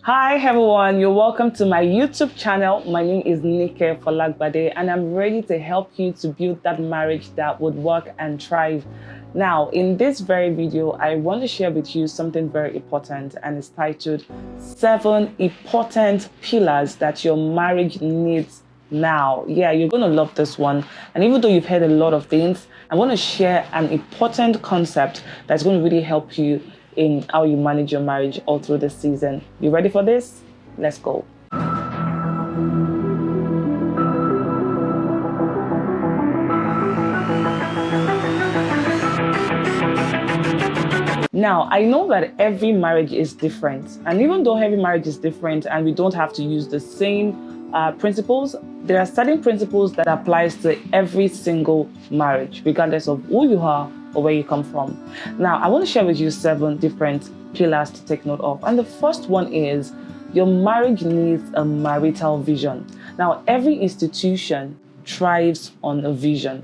Hi everyone, you're welcome to my YouTube channel. My name is Folagbade and I'm ready to help you to build that marriage that would work and thrive. Now, in this very video, I want to share with you something very important, and it's titled 7 Important Pillars That Your Marriage Needs Now. Yeah, you're going to love this one. And even though you've heard a lot of things, I want to share an important concept that's going to really help you in how you manage your marriage all through this season. You ready for this? Let's go. Now, I know that every marriage is different. And even though every marriage is different and we don't have to use the same principles, there are certain principles that applies to every single marriage, regardless of who you are or where you come from. Now, I want to share with you 7 different pillars to take note of. And the first one is your marriage needs a marital vision. Now, every institution thrives on a vision.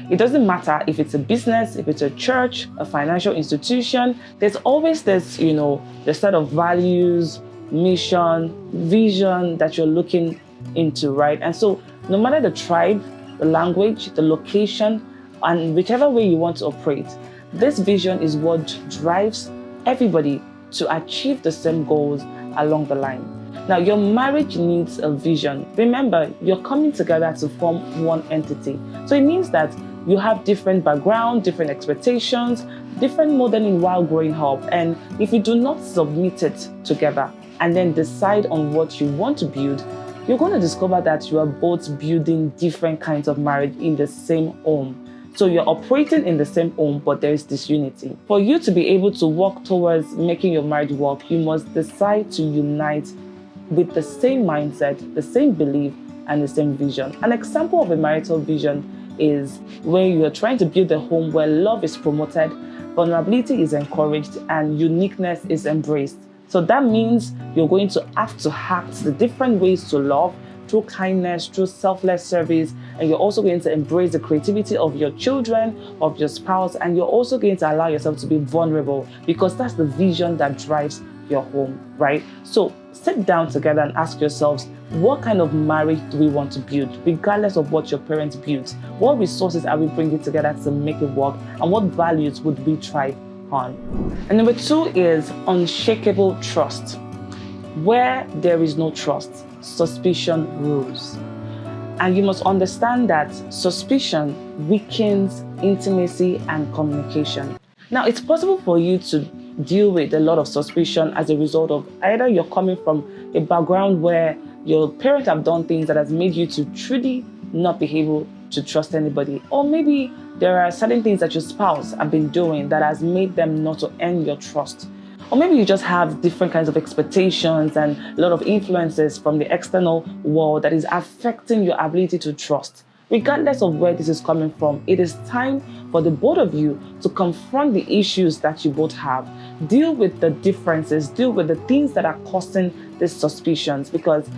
It doesn't matter if it's a business, if it's a church, a financial institution, there's always this, the set of values, mission, vision that you're looking into, right? And so no matter the tribe, the language, the location, and whichever way you want to operate, this vision is what drives everybody to achieve the same goals along the line. Now, your marriage needs a vision. Remember, you're coming together to form one entity. So it means that you have different background, different expectations, different modeling while growing up. And if you do not submit it together and then decide on what you want to build, you're going to discover that you are both building different kinds of marriage in the same home. So you're operating in the same home, but there is disunity. For you to be able to work towards making your marriage work, you must decide to unite with the same mindset, the same belief, and the same vision. An example of a marital vision is where you're trying to build a home where love is promoted, vulnerability is encouraged, and uniqueness is embraced. So that means you're going to have to act the different ways to love, through kindness, through selfless service, and you're also going to embrace the creativity of your children, of your spouse, and you're also going to allow yourself to be vulnerable, because that's the vision that drives your home, right? So sit down together and ask yourselves, what kind of marriage do we want to build, regardless of what your parents built? What resources are we bringing together to make it work, and what values would we thrive on? And number 2 is unshakable trust. Where there is no trust, suspicion rules. And you must understand that suspicion weakens intimacy and communication. Now, it's possible for you to deal with a lot of suspicion as a result of either you're coming from a background where your parents have done things that has made you to truly not be able to trust anybody, or maybe there are certain things that your spouse have been doing that has made them not to earn your trust. Or maybe you just have different kinds of expectations and a lot of influences from the external world that is affecting your ability to trust. Regardless of where this is coming from, it is time for the both of you to confront the issues that you both have. Deal with the differences, deal with the things that are causing these suspicions, because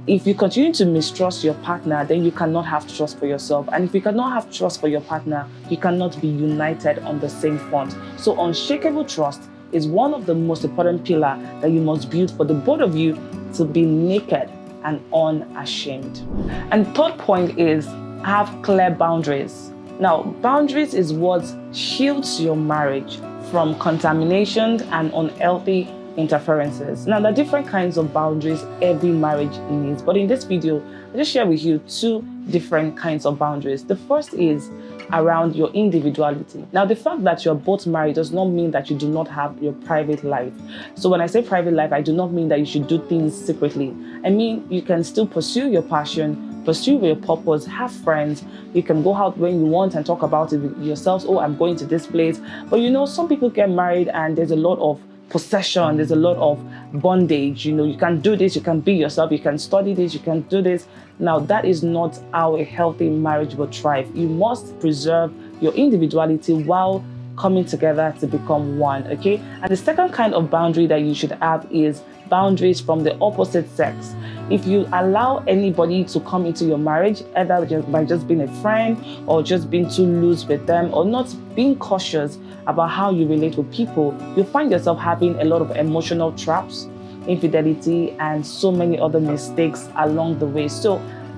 if you continue to mistrust your partner, then you cannot have trust for yourself. And if you cannot have trust for your partner, you cannot be united on the same front. So unshakable trust is one of the most important pillars that you must build for the both of you to be naked and unashamed. And third point is have clear boundaries. Now, boundaries is what shields your marriage from contamination and unhealthy interferences. Now, there are different kinds of boundaries every marriage needs, but in this video, I'll just share with you 2 different kinds of boundaries. The first is around your individuality. Now, the fact that you're both married does not mean that you do not have your private life. So when I say private life, I do not mean that you should do things secretly. I mean, you can still pursue your passion, pursue your purpose, have friends. You can go out when you want and talk about it with yourselves. Oh, I'm going to this place. But some people get married and there's a lot of possession, there's a lot of bondage. You can do this, you can be yourself, you can study this, you can do this. Now, that is not how a healthy marriage will thrive. You must preserve your individuality while coming together to become one, okay? And the second kind of boundary that you should have is boundaries from the opposite sex. If you allow anybody to come into your marriage, either by just being a friend or just being too loose with them or not being cautious about how you relate with people, you find yourself having a lot of emotional traps. infidelity, and so many other mistakes along the way. So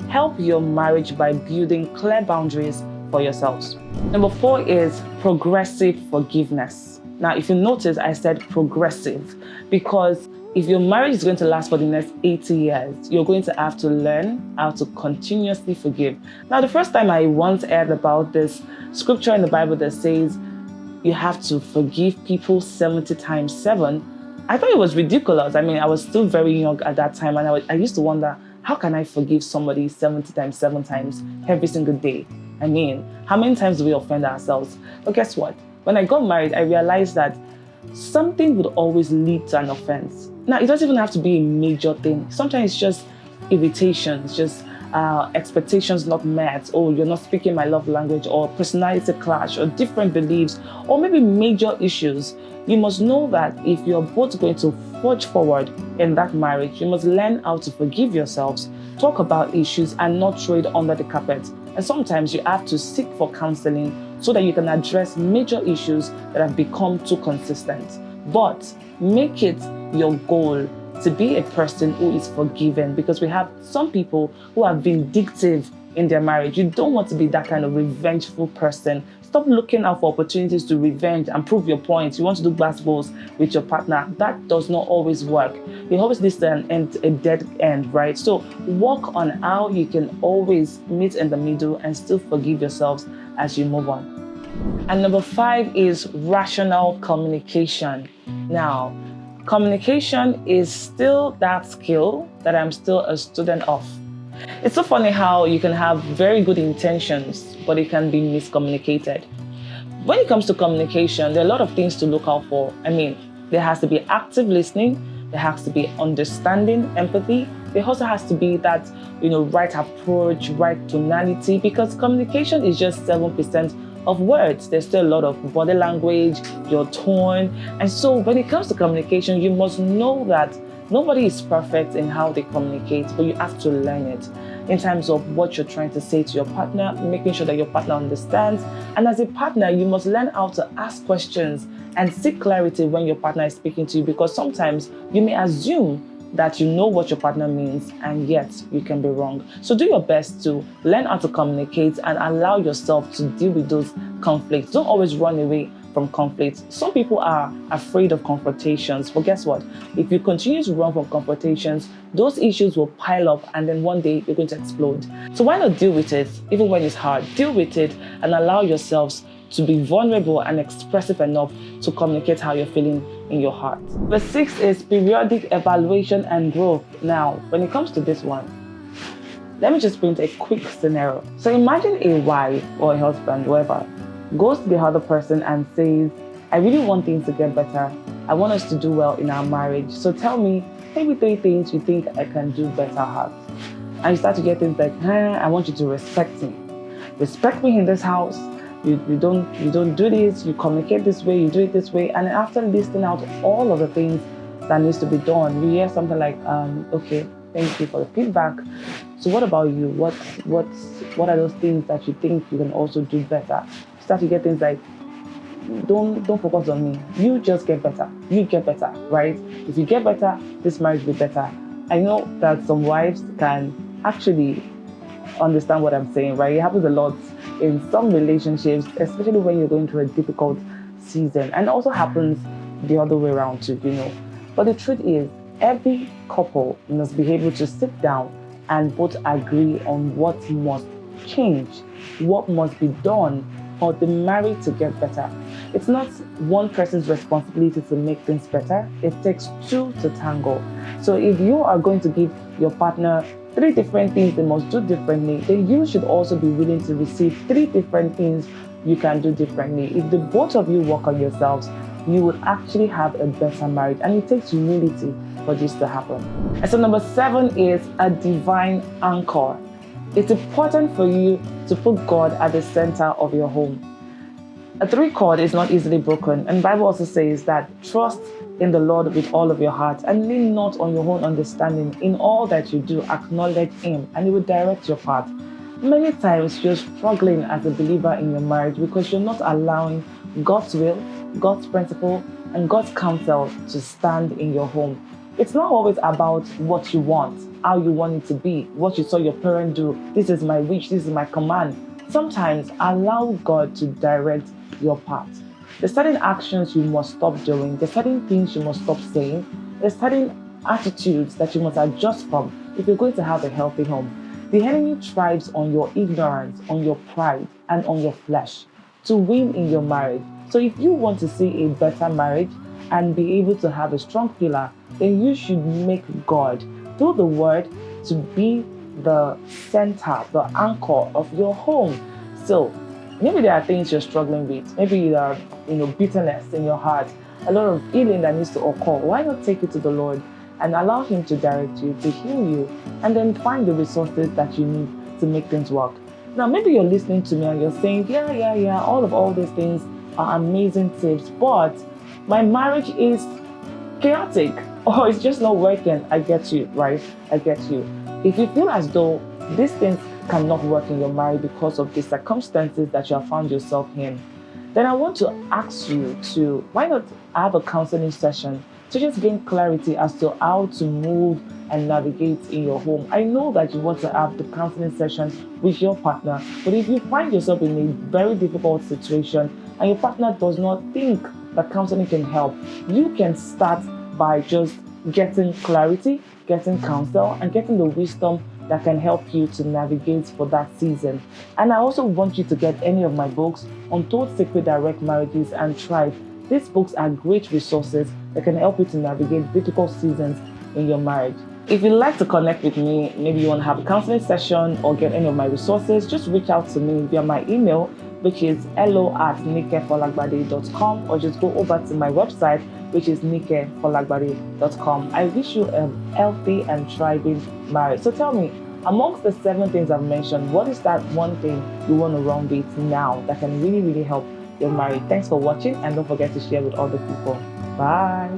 help your marriage by building clear boundaries for yourselves. Number 4 is progressive forgiveness. Now, if you notice, I said progressive because if your marriage is going to last for the next 80 years, you're going to have to learn how to continuously forgive. Now, the first time I once heard about this scripture in the Bible that says you have to forgive people 70 times 7, I thought it was ridiculous. I mean, I was still very young at that time, and I used to wonder, how can I forgive somebody 70 times 7 times every single day? I mean, how many times do we offend ourselves? But guess what? When I got married, I realized that something would always lead to an offense. Now, it doesn't even have to be a major thing. Sometimes it's just irritations, just expectations not met, or you're not speaking my love language, or personality clash, or different beliefs, or maybe major issues. You must know that if you're both going to forge forward in that marriage, you must learn how to forgive yourselves, talk about issues, and not throw it under the carpet. And sometimes you have to seek for counseling so that you can address major issues that have become too consistent. But make it your goal to be a person who is forgiving, because we have some people who are vindictive in their marriage. You don't want to be that kind of revengeful person. Stop looking out for opportunities to revenge and prove your point. You want to do glass balls with your partner. That does not always work. It always leads to a dead end, right? So work on how you can always meet in the middle and still forgive yourselves as you move on. And number 5 is rational communication. Now, communication is still that skill that I'm still a student of. It's so funny how you can have very good intentions, but it can be miscommunicated. When it comes to communication, there are a lot of things to look out for. I mean, there has to be active listening, there has to be understanding, empathy. There also has to be that, right approach, right tonality, because communication is just 7% of words. There's still a lot of body language, your tone. And so when it comes to communication, you must know that nobody is perfect in how they communicate, but you have to learn it in terms of what you're trying to say to your partner, making sure that your partner understands. And as a partner, you must learn how to ask questions and seek clarity when your partner is speaking to you, because sometimes you may assume that you know what your partner means, and yet you can be wrong. So do your best to learn how to communicate and allow yourself to deal with those conflicts. Don't always run away from conflicts. Some people are afraid of confrontations, but guess what? If you continue to run from confrontations, those issues will pile up, and then one day you're going to explode. So why not deal with it, even when it's hard? Deal with it and allow yourselves to be vulnerable and expressive enough to communicate how you're feeling in your heart. The 6th is periodic evaluation and growth. Now, when it comes to this one, let me just paint a quick scenario. So imagine a wife or a husband, whoever, goes to the other person and says, I really want things to get better. I want us to do well in our marriage. So tell me maybe 3 things you think I can do better at. And you start to get things like, I want you to respect me. Respect me in this house. You don't do this, you communicate this way, you do it this way. And after listing out all of the things that needs to be done, you hear something like, okay, thank you for the feedback. So what about you? What are those things that you think you can also do better? You start to get things like, don't focus on me. You just get better. You get better, right? If you get better, this marriage will be better. I know that some wives can actually understand what I'm saying, right? It happens a lot in some relationships, especially when you're going through a difficult season, and it also happens the other way around too, But the truth is, every couple must be able to sit down and both agree on what must change, what must be done for the marriage to get better. It's not one person's responsibility to make things better. It takes 2 to tango. So if you are going to give your partner 3 different things they must do differently, then you should also be willing to receive 3 different things you can do differently. If the both of you work on yourselves, you will actually have a better marriage. And it takes humility for this to happen. And so number 7 is a divine anchor. It's important for you to put God at the center of your home. A 3 cord is not easily broken. And the Bible also says that trust in the Lord with all of your heart and lean not on your own understanding. In all that you do, acknowledge Him, and He will direct your path. Many times you're struggling as a believer in your marriage because you're not allowing God's will, God's principle, and God's counsel to stand in your home. It's not always about what you want, how you want it to be, what you saw your parent do. This is my wish, this is my command. Sometimes allow God to direct your path. There's certain actions you must stop doing. There's certain things you must stop saying. There's certain attitudes that you must adjust from if you're going to have a healthy home. The enemy thrives on your ignorance, on your pride, and on your flesh to win in your marriage. So if you want to see a better marriage and be able to have a strong pillar, then you should make God, through the word, to be the center, the anchor of your home. So maybe there are things you're struggling with. Maybe there are, bitterness in your heart, a lot of healing that needs to occur. Why not take it to the Lord and allow Him to direct you, to heal you, and then find the resources that you need to make things work. Now, maybe you're listening to me and you're saying, yeah, all these things are amazing tips, but my marriage is chaotic or it's just not working. I get you, right? I get you. If you feel as though these things cannot work in your marriage because of the circumstances that you have found yourself in, then I want to ask you to, why not have a counseling session to just gain clarity as to how to move and navigate in your home. I know that you want to have the counseling session with your partner, but if you find yourself in a very difficult situation and your partner does not think that counseling can help, you can start by just getting clarity, getting counsel, and getting the wisdom that can help you to navigate for that season. And I also want you to get any of my books, Untold Secret Direct Marriages and Thrive. These books are great resources that can help you to navigate difficult seasons in your marriage. If you'd like to connect with me, maybe you want to have a counseling session or get any of my resources, just reach out to me via my email, which is hello@nikefolagbade.com, or just go over to my website, which is nikefolagbade.com. I wish you a healthy and thriving marriage. So tell me, amongst the 7 things I've mentioned, what is that one thing you want to run with now that can really, really help your marriage? Thanks for watching, and don't forget to share with other people. Bye.